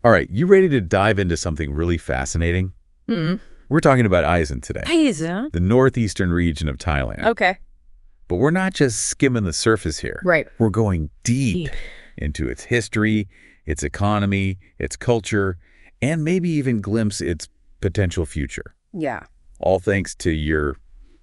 All right, you ready to dive into something really fascinating? Mm. We're talking about Isan today, Isan? the northeastern region of Thailand. Okay. But we're not just skimming the surface here. Right. We're going deep into its history, its economy, its culture, and maybe even glimpse its potential future. Yeah. All thanks to your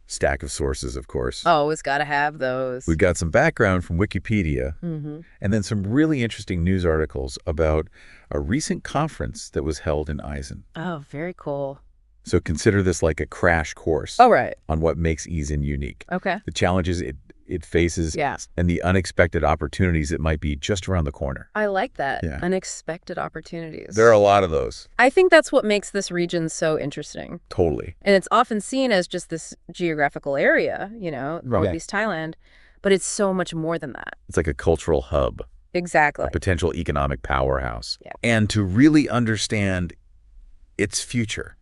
stack of sources, of course. Always got to have those. We've got some background from Wikipedia, and then some really interesting news articles about a recent conference that was held in Isan. Oh, very cool. So consider this like a crash course right. on what makes Isan unique. Okay. The challenges it faces, Yes. and the unexpected opportunities that might be just around the corner. I like that. Yeah. Unexpected opportunities. There are a lot of those. I think that's what makes this region so interesting. Totally. And it's often seen as just this geographical area, Northeast Thailand, but it's so much more than that. It's like a cultural hub, Exactly. a potential economic powerhouse. Yeah. And to really understand its future,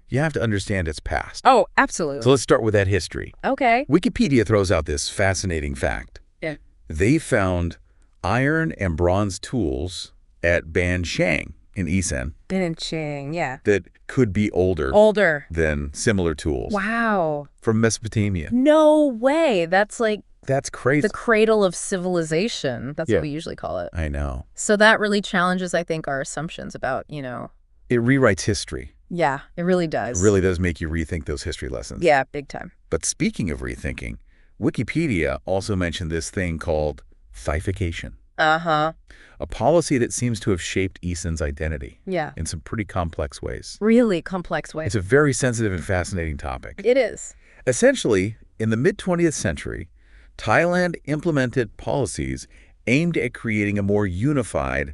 you have to understand its past. Oh, absolutely. So let's start with that history. Okay. Wikipedia throws out this fascinating fact. Yeah. They found iron and bronze tools at Ban Shang in Isan Bin and Ching, yeah. that could be older than similar tools Wow. from Mesopotamia. No way. That's like That's crazy. the cradle of civilization. That's Yeah. what we usually call it. I know. So that really challenges, I think, our assumptions about, It rewrites history. Yeah, it really does. It really does make you rethink those history lessons. Yeah, big time. But speaking of rethinking, Wikipedia also mentioned this thing called Thaification, Uh-huh. a policy that seems to have shaped Isan's identity Yeah. in some pretty complex ways. Really complex way. It's a very sensitive and fascinating topic. It is. Essentially, in the mid-20th century, Thailand implemented policies aimed at creating a more unified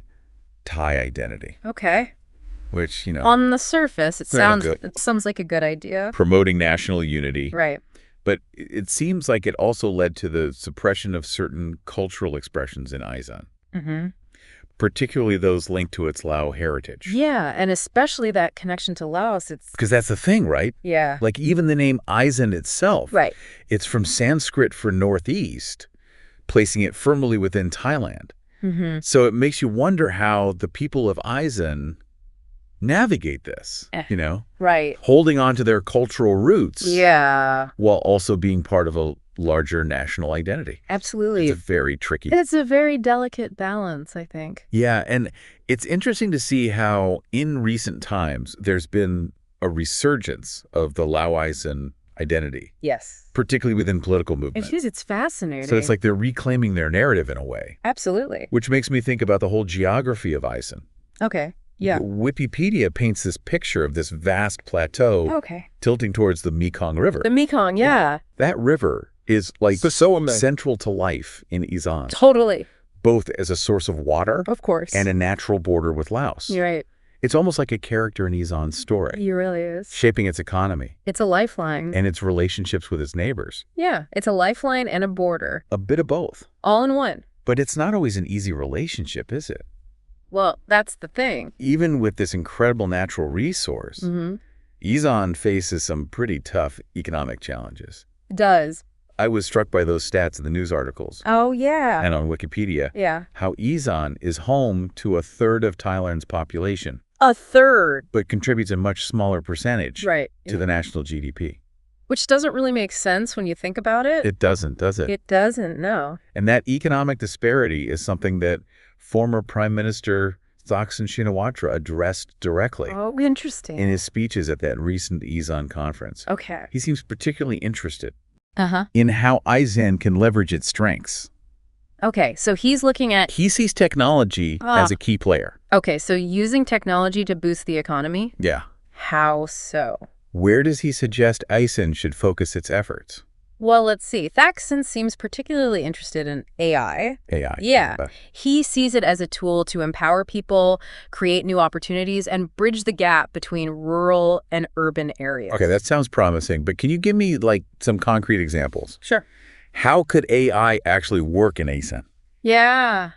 Thai identity, Okay. which, On the surface, it Yeah, good. sounds like a good idea. promoting national unity. Right. But it seems like it also led to the suppression of certain cultural expressions in Isan, particularly those linked to its Lao heritage. Yeah, and especially that connection to Laos. It's Because that's the thing, right? yeah. Like even the name Isan itself, Right. it's from Sanskrit for northeast, placing it firmly within Thailand. So it makes you wonder how the people of Isan navigate this, Right. holding on to their cultural roots Yeah. while also being part of a larger national identity. Absolutely. It's very tricky. It's a very delicate balance, I think. Yeah, and it's interesting to see how in recent times there's been a resurgence of the Lao-Isan identity, Yes. particularly within political movement. It's fascinating. So it's like they're reclaiming their narrative in a way, Absolutely. which makes me think about the whole geography of Isan. Okay. Yeah. Wikipedia paints this picture of this vast plateau Okay. tilting towards the Mekong River. The Mekong, yeah. That river is like so amazing. central to life in Isan, Totally. both as a source of water Of course. and a natural border with Laos. You're right. It's almost like a character in Isan's story, He really is. shaping its economy It's a lifeline. and its relationships with its neighbors. Yeah. It's a lifeline and a border. A bit of both. All in one. But it's not always an easy relationship, is it? Well, that's the thing. Even with this incredible natural resource, Isan faces some pretty tough economic challenges. It does. I was struck by those stats in the news articles Oh, yeah. and on Wikipedia, Yeah. how Isan is home to a third of Thailand's population, A third. but contributes a much smaller percentage Right. to the national GDP. Which doesn't really make sense when you think about it. It doesn't, does it? It doesn't, no. And that economic disparity is something that former Prime Minister Thaksin Shinawatra addressed directly Oh, interesting. in his speeches at that recent Isan conference. Okay. He seems particularly interested Uh-huh. in how Isan can leverage its strengths. Okay, so he's looking at, He sees technology as a key player. okay, so using technology to boost the economy? Yeah. How so? Where does he suggest Isan should focus its efforts? Well, let's see. Thaksin seems particularly interested in AI. AI. Yeah. He sees it as a tool to empower people, create new opportunities, and bridge the gap between rural and urban areas. Okay, that sounds promising, but can you give me like some concrete examples? Sure. How could AI actually work in Isan? Yeah.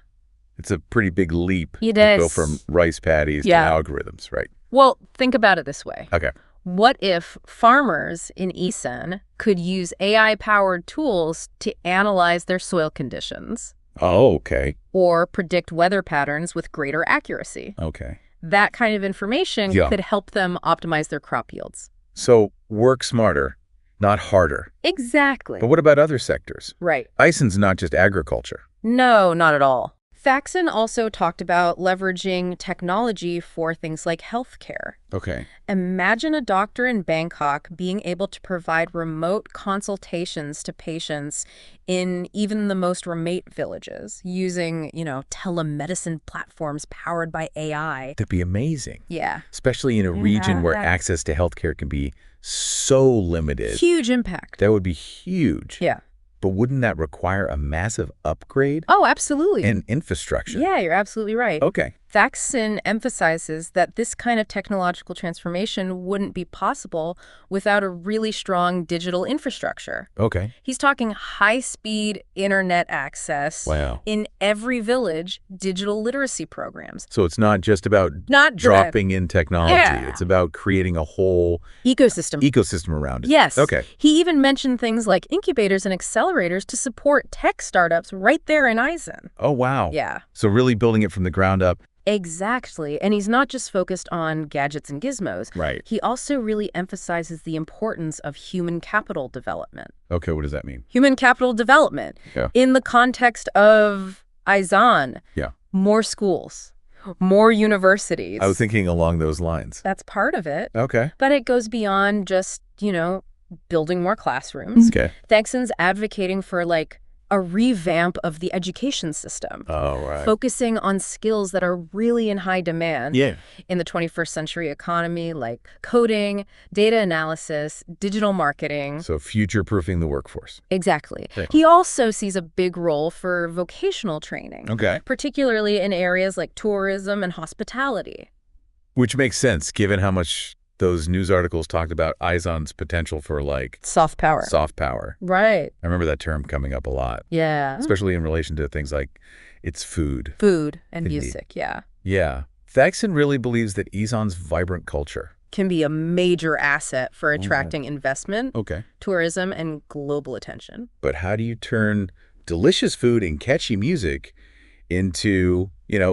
It's a pretty big leap It to go is. from rice paddies Yeah. to algorithms, right? Well, think about it this way. Okay. What if farmers in Isan could use AI-powered tools to analyze their soil conditions Oh, okay. or predict weather patterns with greater accuracy? Okay. That kind of information Yeah. could help them optimize their crop yields. So work smarter, not harder. Exactly. But what about other sectors? Right. Isan's not just agriculture. No, not at all. Thaksin also talked about leveraging technology for things like healthcare. Okay. Imagine a doctor in Bangkok being able to provide remote consultations to patients in even the most remote villages using, telemedicine platforms powered by AI. That'd be amazing. Yeah. Especially in a region where access to healthcare can be so limited. Huge impact. That would be huge. Yeah. But wouldn't that require a massive upgrade Oh, absolutely. in infrastructure? Yeah, you're absolutely right. Okay. Thaksin emphasizes that this kind of technological transformation wouldn't be possible without a really strong digital infrastructure. Okay. He's talking high-speed internet access Wow. in every village, digital literacy programs. So it's not just about Not dropping in technology. Yeah. It's about creating a whole ecosystem around it. Yes. Okay. He even mentioned things like incubators and accelerators to support tech startups right there in Isan. Oh, wow. Yeah. So really building it from the ground up. Exactly. And he's not just focused on gadgets and gizmos. Right. He also really emphasizes the importance of human capital development. Okay, what does that mean? Human capital development. Yeah. In the context of Isan. Yeah. More schools, more universities. I was thinking along those lines. That's part of it. Okay. But it goes beyond just, building more classrooms. Okay. Thaksin's advocating for, a revamp of the education system. Oh, right. Focusing on skills that are really in high demand Yeah. in the 21st century economy, like coding, data analysis, digital marketing. So future-proofing the workforce. Exactly. Okay. He also sees a big role for vocational training, Okay. particularly in areas like tourism and hospitality. Which makes sense, given how much those news articles talked about Isan's potential for, Soft power. soft power. Right. I remember that term coming up a lot, Yeah. especially in relation to things like its food. Food and Indeed. music, yeah. Yeah. Thaksin really believes that Isan's vibrant culture. Can be a major asset for attracting investment, Okay. tourism, and global attention. But how do you turn delicious food and catchy music into,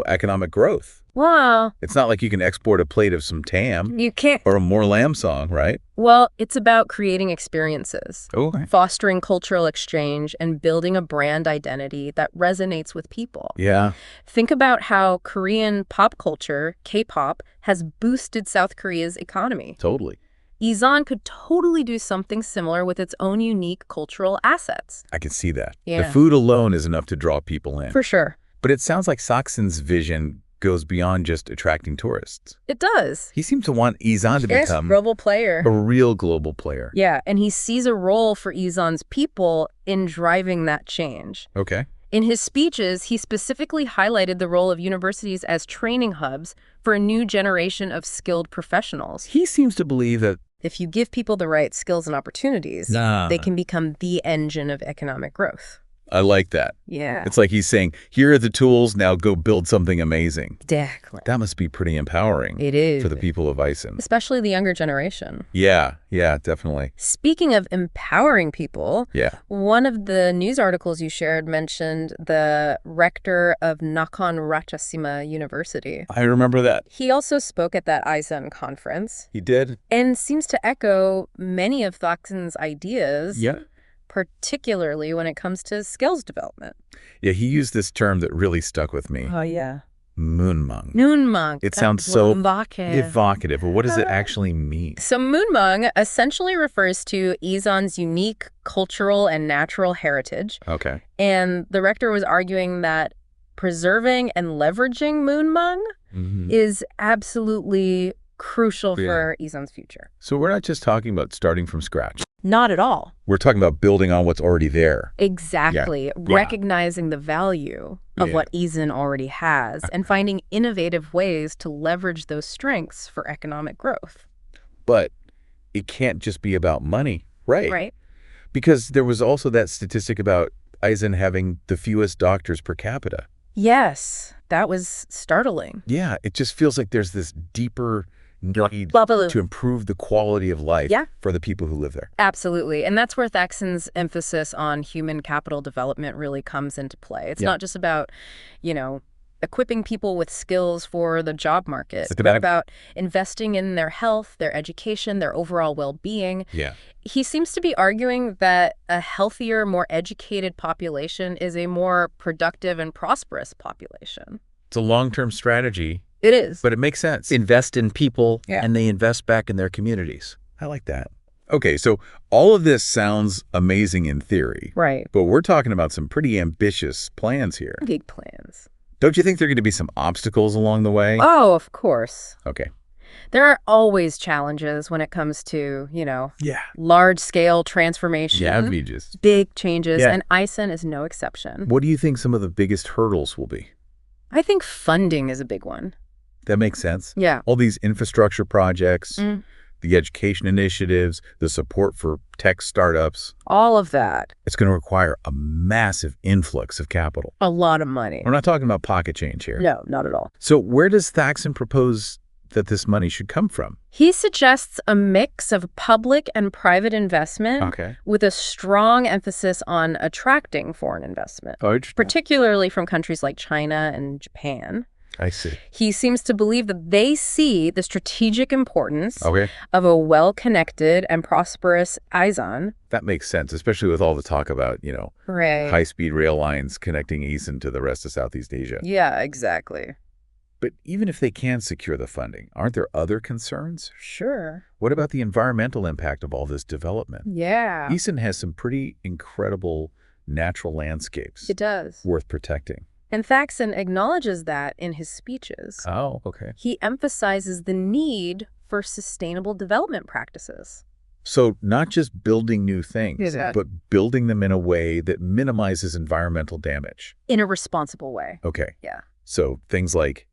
economic growth? Well, It's not like you can export a plate of some tam you can't. or a more lamb song, right? Well, it's about creating experiences, Okay. fostering cultural exchange, and building a brand identity that resonates with people. Yeah. Think about how Korean pop culture, K-pop, has boosted South Korea's economy. Totally. Isan could totally do something similar with its own unique cultural assets. I can see that. Yeah. The food alone is enough to draw people in. For sure. But it sounds like Thaksin's vision goes beyond just attracting tourists. It does. He seems to want Isan to become global player. a real global player. Yeah, and he sees a role for Isan's people in driving that change. Okay. In his speeches, he specifically highlighted the role of universities as training hubs for a new generation of skilled professionals. He seems to believe that If you give people the right skills and opportunities, they can become the engine of economic growth. I like that. Yeah. It's like he's saying, here are the tools, now go build something amazing. Exactly. That must be pretty empowering It is. for the people of Isan. Especially the younger generation. Yeah, definitely. Speaking of empowering people, Yeah. one of the news articles you shared mentioned the rector of Nakhon Ratchasima University. I remember that. He also spoke at that Isan conference He did? and seems to echo many of Thaksin's ideas, Yeah. particularly when it comes to skills development. Yeah, he used this term that really stuck with me. Oh, yeah. Moonmung. Moonmung. It sounds so evocative. evocative. But what does it actually mean? So moonmung essentially refers to Isan's unique cultural and natural heritage. Okay. And the rector was arguing that preserving and leveraging moonmung is absolutely crucial for Isan's future. So we're not just talking about starting from scratch. Not at all. We're talking about building on what's already there. Exactly. Yeah. Recognizing the value of what Isan already has and finding innovative ways to leverage those strengths for economic growth. But it can't just be about money, right? Right. Because there was also that statistic about Isan having the fewest doctors per capita. Yes, that was startling. Yeah, it just feels like there's this deeper need to improve the quality of life for the people who live there. Absolutely. And that's where Thaksin's emphasis on human capital development really comes into play. It's not just about, equipping people with skills for the job market. Systematic. What about investing in their health, their education, their overall well-being? Yeah. He seems to be arguing that a healthier, more educated population is a more productive and prosperous population. It's a long-term strategy. It is. But it makes sense. Invest in people, Yeah. and they invest back in their communities. I like that. Okay, so all of this sounds amazing in theory. Right. But we're talking about some pretty ambitious plans here. Big plans. Don't you think there are going to be some obstacles along the way? Oh, of course. Okay. There are always challenges when it comes to, Yeah. large-scale transformation. Yeah, Vijay. Big changes, Yeah. and Isan is no exception. What do you think some of the biggest hurdles will be? I think funding is a big one. That makes sense. Yeah. All these infrastructure projects, Mm. the education initiatives, the support for tech startups. All of that. It's going to require a massive influx of capital. A lot of money. We're not talking about pocket change here. No, not at all. So where does Thaksin propose that this money should come from? He suggests a mix of public and private investment Okay. with a strong emphasis on attracting foreign investment, particularly from countries like China and Japan. I see. He seems to believe that they see the strategic importance Okay. of a well-connected and prosperous Isan. That makes sense, especially with all the talk about, Right. high-speed rail lines connecting Isan to the rest of Southeast Asia. Yeah, exactly. But even if they can secure the funding, aren't there other concerns? Sure. What about the environmental impact of all this development? Yeah. Isan has some pretty incredible natural landscapes It does. worth protecting. And Thaksin acknowledges that in his speeches. Oh, okay. He emphasizes the need for sustainable development practices. So not just building new things, Yeah. but building them in a way that minimizes environmental damage. In a responsible way. Okay. Yeah. So things like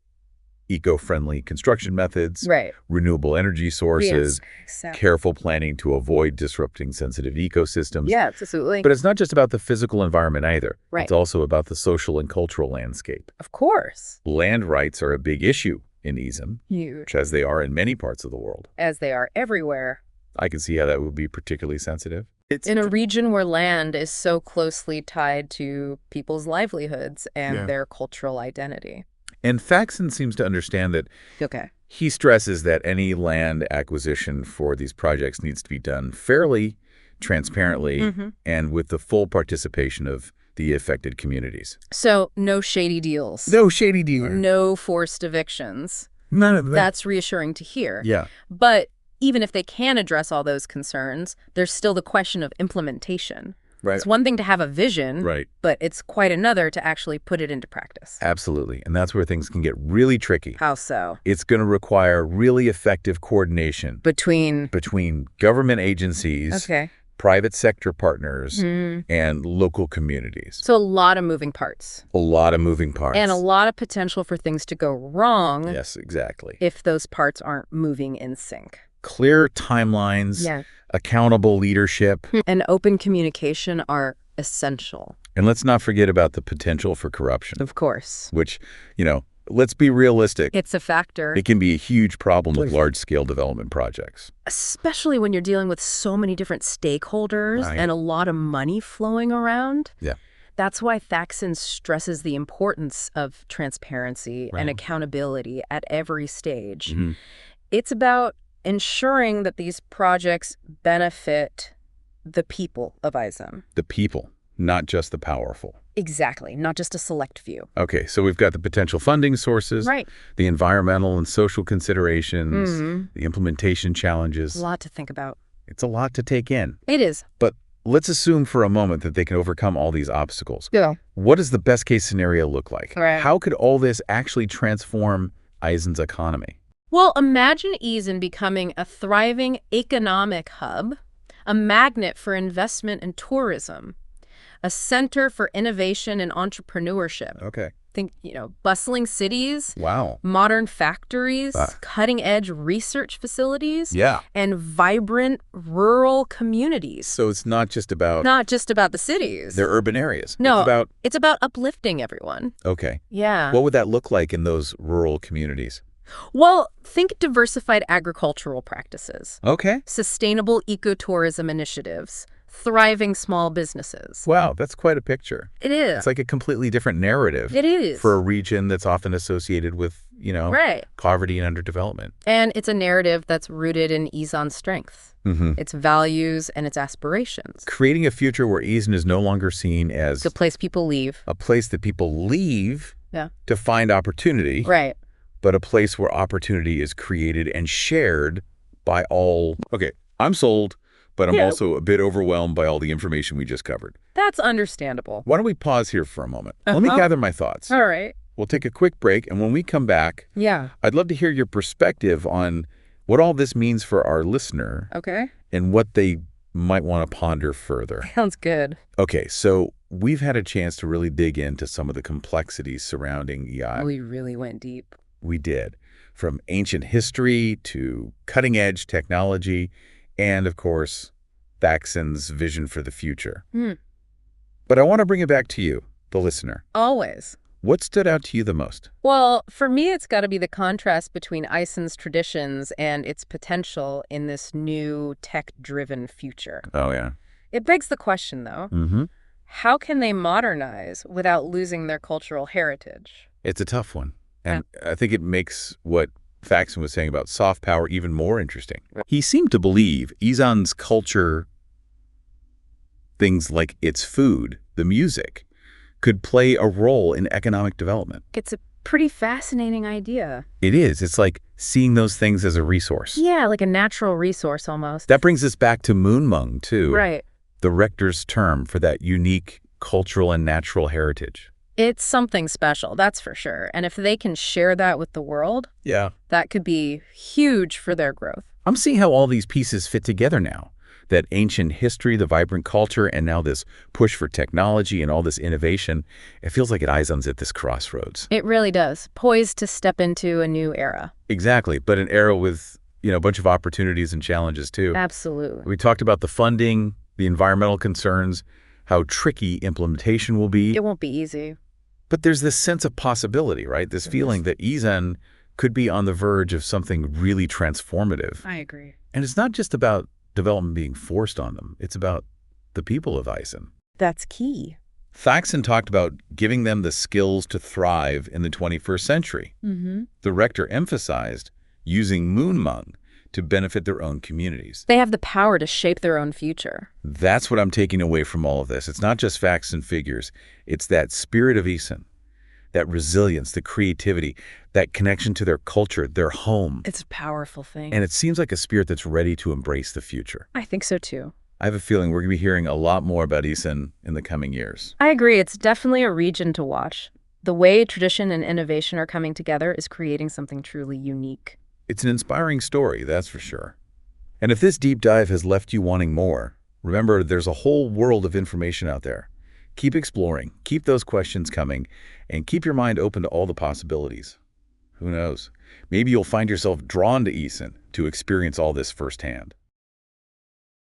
eco-friendly construction methods, Right. renewable energy sources, Exactly. careful planning to avoid disrupting sensitive ecosystems. Yeah, absolutely. But it's not just about the physical environment either. Right. It's also about the social and cultural landscape. Of course. Land rights are a big issue in Isan, Huge. as they are in many parts of the world. As they are everywhere. I can see how that would be particularly sensitive. It's In a region where land is so closely tied to people's livelihoods and Yeah. their cultural identity. And Thaksin seems to understand that. Okay. He stresses that any land acquisition for these projects needs to be done fairly, transparently, Mm-hmm. and with the full participation of the affected communities. So no shady deals. No shady dealer. No forced evictions. None of that. That's reassuring to hear. Yeah. But even if they can address all those concerns, there's still the question of implementation. Right. It's one thing to have a vision, Right. but it's quite another to actually put it into practice. Absolutely. And that's where things can get really tricky. How so? It's going to require really effective coordination Between government agencies, Okay. private sector partners, Mm. and local communities. So a lot of moving parts. A lot of moving parts. And a lot of potential for things to go wrong Yes, exactly. if those parts aren't moving in sync. Clear timelines, accountable leadership, And open communication are essential. and let's not forget about the potential for corruption, Of course. which, let's be realistic. It's a factor. It can be a huge problem with large-scale development projects. Especially when you're dealing with so many different stakeholders Right. and a lot of money flowing around. Yeah. That's why Thaksin stresses the importance of transparency and Right. accountability at every stage. Mhm. It's about ensuring that these projects benefit the people of Isan. The people, not just the powerful. Exactly, not just a select few. Okay, so we've got the potential funding sources, Right. the environmental and social considerations, Mhm. the implementation challenges. A lot to think about. It's a lot to take in. It is. But let's assume for a moment that they can overcome all these obstacles. Yeah. What does the best case scenario look like? Right. How could all this actually transform Isan's economy? Well, imagine Isan becoming a thriving economic hub, a magnet for investment and tourism, a center for innovation and entrepreneurship. Okay. Think, bustling cities, Wow. modern factories, Ah. cutting-edge research facilities, Yeah. and vibrant rural communities. So it's not just about Not just about the cities. their urban areas. No, It's about, it's about uplifting everyone. okay. Yeah. What would that look like in those rural communities? Well, think diversified agricultural practices, Okay. sustainable ecotourism initiatives, thriving small businesses. Wow, that's quite a picture. It is. It's like a completely different narrative. It is. For a region that's often associated with, Right. poverty and underdevelopment. And it's a narrative that's rooted in Isan's strengths, its values, and its aspirations. Creating a future where Isan is no longer seen as The place people leave. a place that people leave Yeah. to find opportunity, Right. but a place where opportunity is created and shared by all. Okay, I'm sold, but I'm also a bit overwhelmed by all the information we just covered. That's understandable. Why don't we pause here for a moment? Let me gather my thoughts. All right. We'll take a quick break, and when we come back, Yeah. I'd love to hear your perspective on what all this means for our listener Okay. and what they might want to ponder further. Sounds good. Okay, so we've had a chance to really dig into some of the complexities surrounding EI. We really went deep. We did, from ancient history to cutting-edge technology and, of course, Thaksin's vision for the future. But I want to bring it back to you, the listener. Always. What stood out to you the most? Well, for me, it's got to be the contrast between Isan's traditions and its potential in this new tech-driven future. Oh, yeah. It begs the question, though, how can they modernize without losing their cultural heritage? It's a tough one. And I think it makes what Thaksin was saying about soft power even more interesting. He seemed to believe Isan's culture, things like its food, the music, could play a role in economic development. It's a pretty fascinating idea. It is. It's like seeing those things as a resource. Yeah, like a natural resource almost. That brings us back to Moonmung, too. Right. The rector's term for that unique cultural and natural heritage. It's something special, that's for sure. And if they can share that with the world, that could be huge for their growth. I'm seeing how all these pieces fit together now. That ancient history, the vibrant culture, and now this push for technology and all this innovation. It feels like Isan's at this crossroads. It really does. Poised to step into a new era. Exactly, but an era with, a bunch of opportunities and challenges, too. Absolutely. We talked about the funding, the environmental concerns, how tricky implementation will be. It won't be easy. But there's this sense of possibility, right? This feeling that Isan could be on the verge of something really transformative. I agree. And it's not just about development being forced on them. It's about the people of Isan. That's key. Thaksin talked about giving them the skills to thrive in the 21st century. The rector emphasized using Moonmung to benefit their own communities. They have the power to shape their own future. That's what I'm taking away from all of this. It's not just facts and figures. It's that spirit of Isan, that resilience, the creativity, that connection to their culture, their home. It's a powerful thing. And it seems like a spirit that's ready to embrace the future. I think so, too. I have a feeling we're going to be hearing a lot more about Isan in the coming years. I agree. It's definitely a region to watch. The way tradition and innovation are coming together is creating something truly unique. It's an inspiring story, that's for sure. And if this deep dive has left you wanting more, remember there's a whole world of information out there. Keep exploring, keep those questions coming, and keep your mind open to all the possibilities. Who knows? Maybe you'll find yourself drawn to Isan to experience all this firsthand.